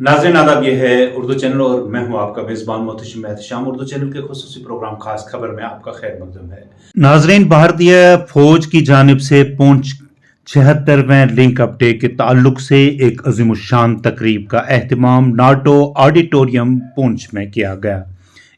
नाज़रीन आदाब, ये है उर्दू चैनल और मैं हूं आपका मेज़बान मोहतशिम एहतशाम। उर्दू चैनल के खुसूसी प्रोग्राम खास खबर में आपका खैर मकदम है। नाज़रीन, भारतीय फौज की जानिब से पुंछ 76वें लिंक अपडे के ताल्लुक से एक अज़ीमुश्शान तकरीब का एहतमाम नाटो ऑडिटोरियम पुंछ में किया गया।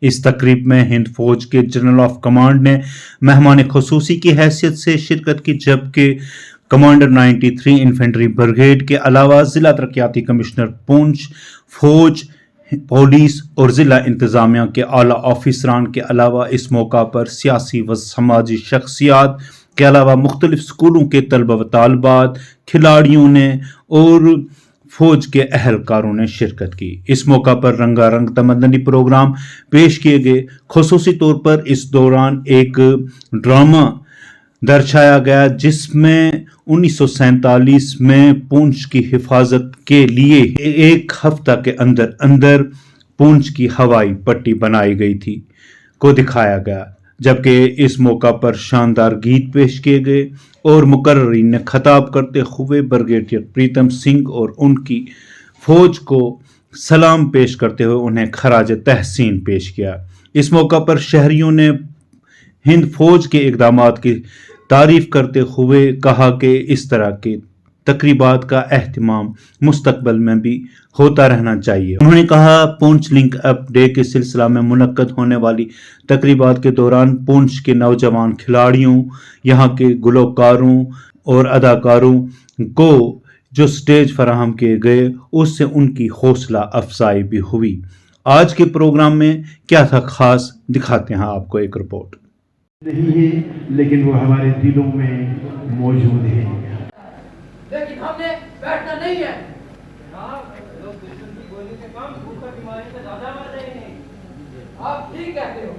इस तकरीब में हिंद फौज के जनरल ऑफ कमांड ने मेहमान खुसूसी की हैसियत से शिरकत की, जबकि कमांडर 93 इन्फेंट्री ब्रिगेड के अलावा जिला तरक्याती कमिश्नर पुंछ, फौज, पुलिस और जिला इंतजामिया के आला ऑफिसरान के अलावा इस मौका पर सियासी व समाजी शख्सियात के अलावा मुख्तलिफ स्कूलों के तलबा व तालबात, खिलाड़ियों ने और फौज के अहलकारों ने शिरकत की। इस मौका पर रंगारंग तमदनी प्रोग्राम पेश किए गए। खुसूसी तौर पर इस दौरान एक ड्रामा दर्शाया गया जिसमें 1947 में पुंछ की हिफाजत के लिए एक हफ्ता के अंदर अंदर पुंछ की हवाई पट्टी बनाई गई थी को दिखाया गया, जबकि इस मौका पर शानदार गीत पेश किए गए और मुकर्रीन ने खिताब करते हुए ब्रिगेडियर प्रीतम सिंह और उनकी फौज को सलाम पेश करते हुए उन्हें खराज तहसीन पेश किया। इस मौका पर शहरियों ने हिंद फौज के इकदामात की तारीफ करते हुए कहा कि इस तरह के तकरीबात का एहतमाम मुस्तकबिल में भी होता रहना चाहिए। उन्होंने कहा, पुंछ लिंक अप डे के सिलसिला में मुनक्कद होने वाली तकरीबात के दौरान पुंछ के नौजवान खिलाड़ियों, यहाँ के गुलकारों और अदाकारों को जो स्टेज फराहम किए गए उससे उनकी हौसला अफजाई भी हुई। आज के प्रोग्राम में क्या था खास, दिखाते हैं आपको एक रिपोर्ट। नहीं है लेकिन वो हमारे दिलों में मौजूद है। लेकिन हमने बैठना नहीं है। आप ठीक कहते हो,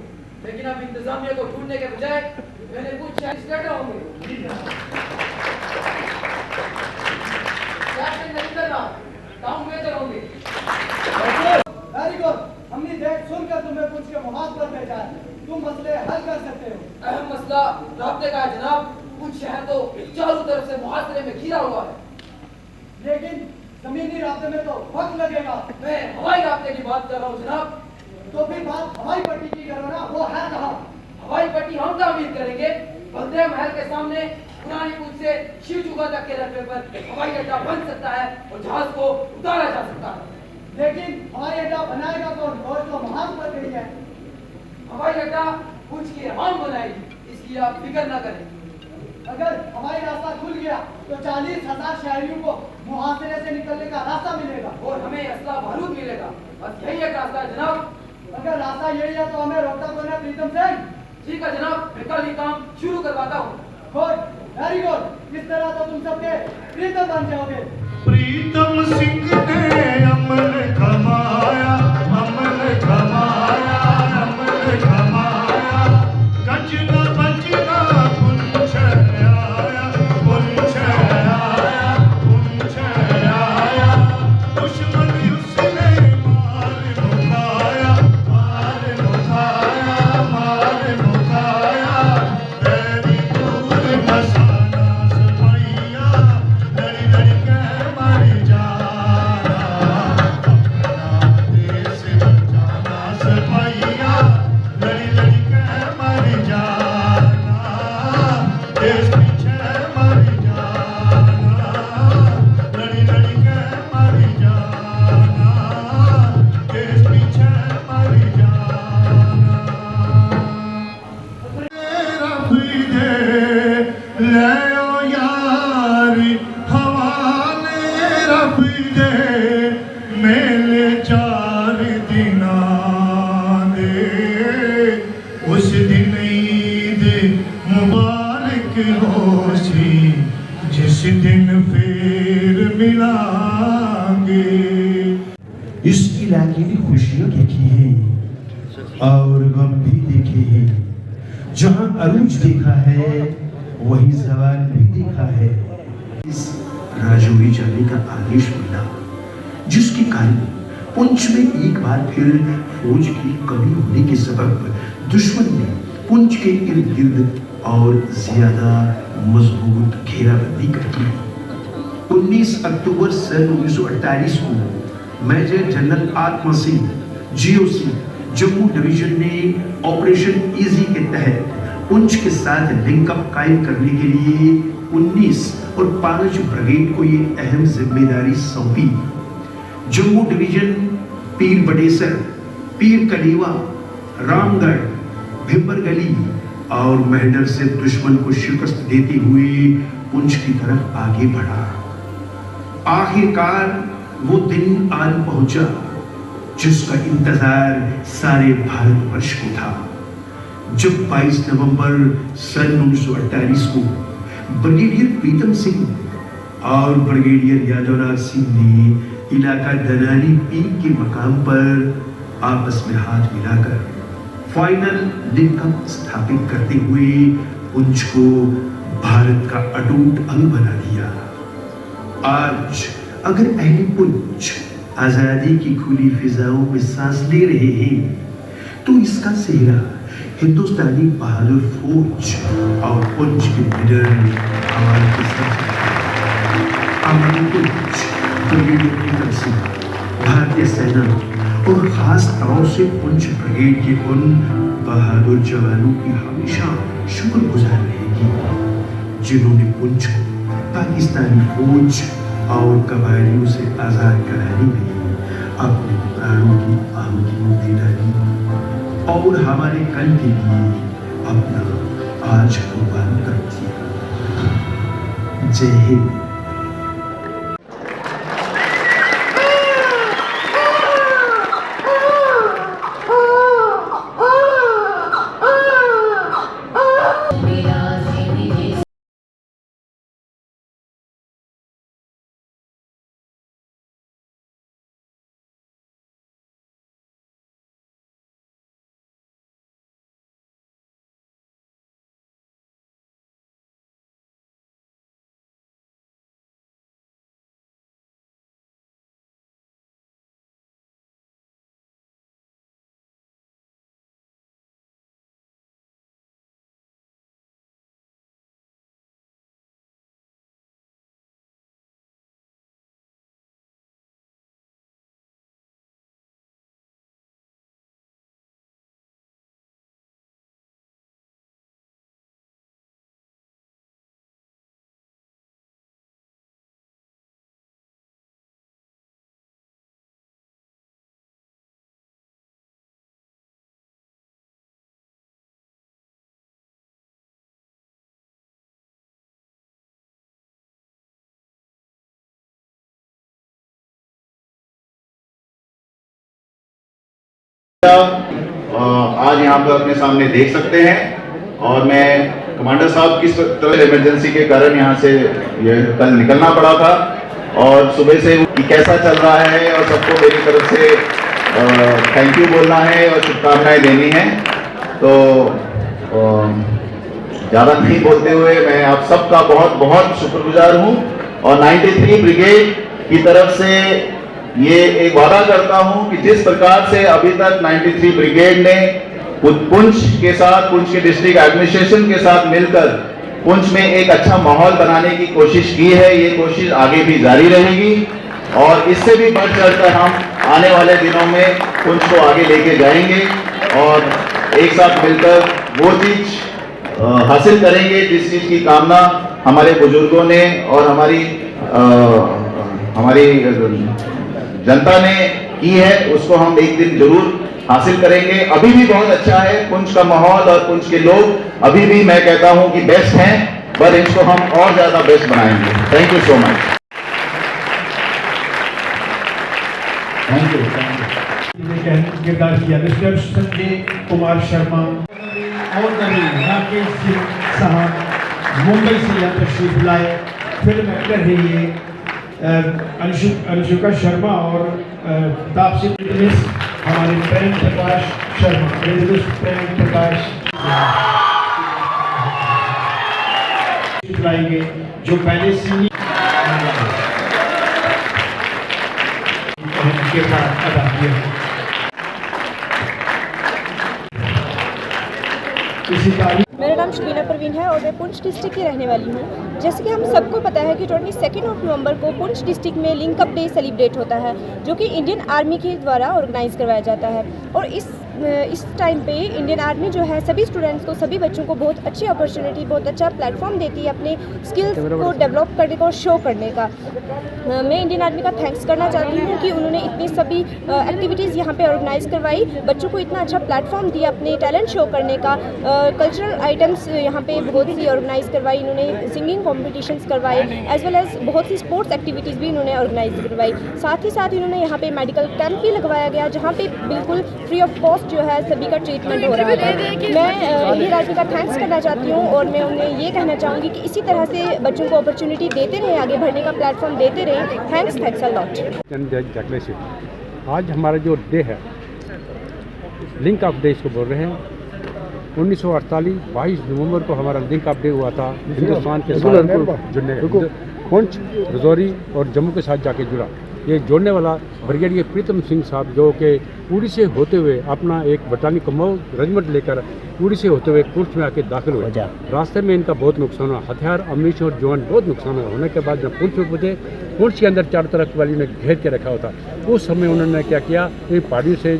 लेकिन अब इंतजामिया को ढूंढने के बजाय मैंने कुछ होंगे। हमने देख सुनकर तुम्हें कुछ के मुहावरे पर भेजा है, तुम मसले हल कर सकते हो। अहम मसला राब्ते का है जनाब। कुछ शहर तो चारों तरफ से मुहासरे में घिरा हुआ है, लेकिन जमीनी रास्ते में तो वक्त लगेगा। मैं हवाई रास्ते की बात कर रहा हूँ जनाब। तो फिर बात हवाई पट्टी की करो ना, वो है कहाँ? हवाई पट्टी हम तामीर करेंगे। बलदेव महल के सामने पुरानी पूछ से शिव चुका तक के रस्ते पर हवाई अड्डा बन सकता है और जहाज को उतारा जा सकता है। लेकिन हवाई अड्डा बनाएगा कौन? और तो महान पर गई है। हवाई अड्डा कुछ की हम बनाएगी, इसकी आप फिक्र न करें। अगर हवाई रास्ता खुल गया तो 40,000 शहरियों को मुहासरे से निकलने का रास्ता मिलेगा और हमें असला बारूद मिलेगा। बस यही एक रास्ता है जनाब। अगर रास्ता यही है तो हमें रोकता कौन है प्रीतम सिंह? ठीक है जनाब, मैं कल ही काम शुरू करवाता हूँ। Good, very good. इस तरह तो तुम सबके प्रीतम बन जाओगे। प्रीतम सिंह ने अमन कमाया, अमन कमाया, अमन कमाया। गजना बजना पुंछ आया, पुंछ आया, पुंछ आया। दुश्मन उसने मार मुकाया, मार मुकाया, मार मुकाया। तेरी दूर मसाना सफाइया, लड़ी लड़ी के मर जाना। अपना देश बचाना सफाइया, लड़ी लड़ी के मर जाना। देश पीछे मर जाना, लड़ी लड़ी के मर जाना। देश पीछे मर जाना। रब दे ले ओ यारी हवाले, रब दे मेले 4 दिना दे। उस दिन ईद मुबारक होसी, जिस दिन फिर मिलांगे। इस इलाके की खुशियां देखी है और गम भी देखे हैं। जहां अरूज देखा है वही जवाल भी देखा है। इस राजौरी जाने का आदेश मिला, जिसके कारण पुंछ में एक बार फिर फौज की कमी होने के सबब दुश्मन ने पुंछ के इर्द गिर्द और ज्यादा मजबूत घेराबंदी कर दी। 19 अक्टूबर सन 1948 को मेजर जनरल आत्मा सिंह जीओसी जम्मू डिवीजन ने ऑपरेशन इजी के तहत पुंछ के साथ लिंकअप कायम करने के लिए 19 और 5 ब्रिगेड को ये अहम जिम्मेदारी सौंपी। जम्मू डिवीजन पीर बडेसर, पीर कलीवा, रामगढ़, भिम्बर गली और मेहडर से दुश्मन को शिकस्त देते हुए पुंछ की तरफ आगे बढ़ा। आखिरकार वो दिन आज पहुंचा जिसका इंतजार सारे भारतवर्ष को था, जब 22 नवंबर सन 1948 को ब्रिगेडियर प्रीतम सिंह और ब्रिगेडियर यादवराज सिंह ने इलाका दनाली पीक के मकाम पर आपस में हाथ मिलाकर फाइनल लिंकअप स्थापित करते हुए पुंछ को भारत का अटूट अंग बना दिया। आज अगर अहले पुंछ आजादी की खुली फिजाओं में सांस ले रहे हैं तो इसका सेहरा हिंदुस्तानी बहादुर फौज और पुंछ के लीडर हमारे पुंछ ब्रिगेडियर प्रीतम सिंह, भारतीय सेना और खास तौर से पुंछ ब्रिगेड के उन बहादुर जवानों की हमेशा शुक्रगुजार रहेगी जिन्होंने पुंछ को पाकिस्तानी फौज और कबायलियों से आजाद कराने में अपने प्राणों की आहुतियां दे डाली और हमारे कल के लिए अपना आज कुर्बान कर दिया। जय हिंद। आज यहाँ पर अपने सामने देख सकते हैं और मैं कमांडर साहब की तरह इमरजेंसी के कारण यहाँ से ये कल निकलना पड़ा था और सुबह से कि कैसा चल रहा है और सबको मेरी तरफ से थैंक यू बोलना है और शुभकामनाएं देनी है। तो ज़्यादा नहीं बोलते हुए मैं आप सबका बहुत बहुत शुक्रगुजार हूँ और 93 ब्रिगेड की तरफ से ये एक वादा करता हूं कि जिस प्रकार से अभी तक 93 ब्रिगेड ने पुंछ के साथ, पुंछ के डिस्ट्रिक्ट एडमिनिस्ट्रेशन के साथ मिलकर पुंछ में एक अच्छा माहौल बनाने की कोशिश की है, ये कोशिश आगे भी जारी रहेगी और इससे भी बढ़ चढ़कर हम आने वाले दिनों में पुंछ को आगे लेके जाएंगे और एक साथ मिलकर वो चीज हासिल करेंगे जिस चीज की कामना हमारे बुजुर्गों ने और हमारी जनता ने की है, उसको हम एक दिन जरूर हासिल करेंगे। अभी भी बहुत अच्छा है पुंछ का माहौल और पुंछ के लोग अभी भी मैं कहता हूं कि बेस्ट हैं, पर इसको हम और ज्यादा बेस्ट बनाएंगे। Thank you so much. Thank you. किरदार किया मिस्टर संजय कुमार शर्मा और राकेश सिंह साहब मुंबई से यहाँ तशरीफ लाए। फिल्म एक्टर है ये अनुष्का शर्मा और तापसी हमारे प्रेम प्रकाश शर्मा, प्रेम प्रकाश लाएंगे जो पहले सीनियर के साथ अदा किया। इसी तारीख मेरा नाम शबीना परवीन है और मैं पुंछ डिस्ट्रिक्ट की रहने वाली हूँ। जैसे कि हम सबको पता है कि 22 नवंबर को पुंछ डिस्ट्रिक्ट में लिंक अप डे सेलिब्रेट होता है, जो कि इंडियन आर्मी के द्वारा ऑर्गेनाइज करवाया जाता है। और इस टाइम पे इंडियन आर्मी जो है सभी स्टूडेंट्स को, सभी बच्चों को बहुत अच्छी अपॉर्चुनिटी, बहुत अच्छा प्लेटफॉर्म देती है अपने स्किल्स को डेवलप करने का और शो करने का। मैं इंडियन आर्मी का थैंक्स करना चाहती हूँ कि उन्होंने इतनी सभी एक्टिविटीज़ यहाँ पे ऑर्गेनाइज करवाई, बच्चों को इतना अच्छा प्लेटफॉर्म दिया अपने टैलेंट शो करने का। कल्चरल आइटम्स यहाँ पे बहुत सी ऑर्गेनाइज करवाई इन्होंने, सिंगिंग कॉम्पिटिशन्स करवाए, एज वेल एज बहुत सी स्पोर्ट्स एक्टिविटीज़ भी इन्होंने ऑर्गेनाइज करवाई। साथ ही साथ इन्होंने यहाँ पे मेडिकल कैंप भी लगवाया गया, जहाँ पे बिल्कुल फ्री ऑफ कॉस्ट जो है सभी का ट्रीटमेंट हो रहा है। मैं इंडियन आर्मी का थैंक्स करना चाहती हूँ और मैं उन्हें ये कहना चाहूँगी कि इसी तरह से बच्चों को अपॉर्चुनिटी देते रहे, आगे बढ़ने का प्लेटफॉर्म देते रहे। Thanks a lot. आज हमारा जो डे है, लिंक अप डे इसको बोल रहे हैं। 1948 22 नवंबर को हमारा लिंक अप डे हुआ था हिंदुस्तान के साथ जुड़ने, पुंछ, रजौरी और जम्मू के साथ जाके जुड़ा। ये जोड़ने वाला ब्रिगेडियर प्रीतम सिंह साहब, जो कि उड़ी से होते हुए अपना एक बटानी कमाऊ रेजिमेंट लेकर उड़ी से होते हुए पुंछ में आके दाखिल हुए। रास्ते में इनका बहुत नुकसान हुआ, हथियार, अम्यूनिशन और जवान बहुत नुकसान हुआ। होने के बाद जब पुंछ में पहुँचे, पुंछ के अंदर चारों तरफ वाली ने घेर के रखा होता। उस समय उन्होंने क्या किया, पहाड़ियों से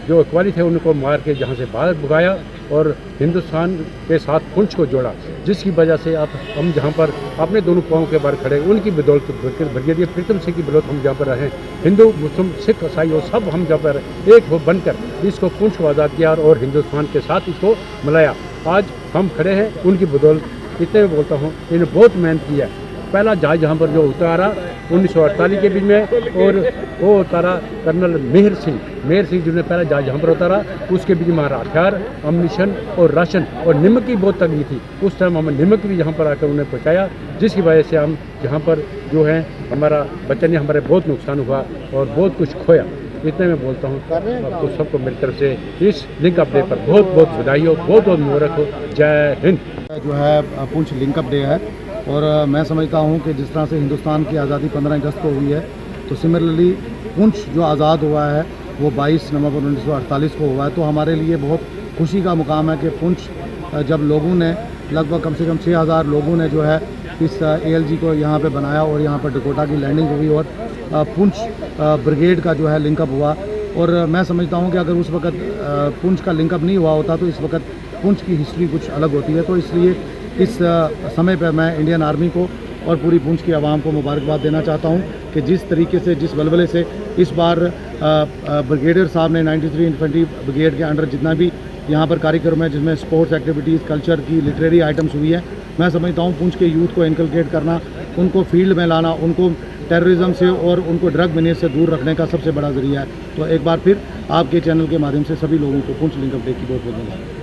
जो अकवाली थे उनको मार के जहाँ से बाहर भगाया और हिंदुस्तान के साथ पुंछ को जोड़ा, जिसकी वजह से अब हम जहाँ पर अपने दोनों पाँव के बाहर खड़े, उनकी बदौलत ब्रिगेडियर प्रीतम सिंह की बदौलत हम जहाँ पर रहे, हिंदू मुस्लिम सिख ईसाई और सब हम जहाँ पर एक हो बनकर इसको पुंछ को आज़ाद किया और हिंदुस्तान के साथ इसको मिलाया। आज हम खड़े हैं उनकी बदौलत। इतने में बोलता हूँ, इन्होंने बहुत मेहनत किया। पहला जहाज यहाँ पर जो उतारा 1948 के बीच में, और वो उतारा कर्नल मेहर सिंह जिन्होंने पहला जहाज यहाँ पर उतारा। उसके बीच में हमारा हथियार, अम्यूनिशन और राशन और नमक की बहुत तंगी थी। उस टाइम हमें नमक भी यहाँ पर आकर उन्हें पहुँचाया, जिसकी वजह से हम यहाँ पर जो है हमारा बच्चे ने हमारे बहुत नुकसान हुआ और बहुत कुछ खोया। इतने में बोलता हूँ आपको सबको मेरी तरफ से इस लिंक अप डे पर बहुत बहुत बधाई हो, बहुत बहुत मुबारक हो। जय हिंद। जो है पुंछ लिंक अप डे है और मैं समझता हूँ कि जिस तरह से हिंदुस्तान की आज़ादी 15 अगस्त को हुई है, तो सिमिलरली पुंछ जो आज़ाद हुआ है वो 22 नवंबर 1948 को हुआ है। तो हमारे लिए बहुत खुशी का मुकाम है कि पुंछ जब लोगों ने लगभग कम से कम 6000 लोगों ने जो है इस ALG को यहाँ पे बनाया और यहाँ पर डकोटा की लैंडिंग हुई और पुंछ ब्रिगेड का जो है लिंकअप हुआ। और मैं समझता हूँ कि अगर उस वक्त पुंछ का लिंकअप नहीं हुआ होता तो इस वक्त पुंछ की हिस्ट्री कुछ अलग होती है। तो इसलिए इस समय पर मैं इंडियन आर्मी को और पूरी पुंछ की आवाम को मुबारकबाद देना चाहता हूँ कि जिस तरीके से, जिस बलबले से इस बार ब्रिगेडियर साहब ने 93 इन्फेंट्री ब्रिगेड के अंडर जितना भी यहाँ पर कार्यक्रम है, जिसमें स्पोर्ट्स एक्टिविटीज़, कल्चर की, लिटरेरी आइटम्स हुई है, मैं समझता हूँ पुंछ के यूथ को इनकलकेट करना, उनको फील्ड में लाना, उनको टेररिज्म से और उनको ड्रग बिजनेस से दूर रखने का सबसे बड़ा जरिया है। तो एक बार फिर आपके चैनल के माध्यम से सभी लोगों को पुंछ लिंकअप डे की बहुत बहुत बधाई।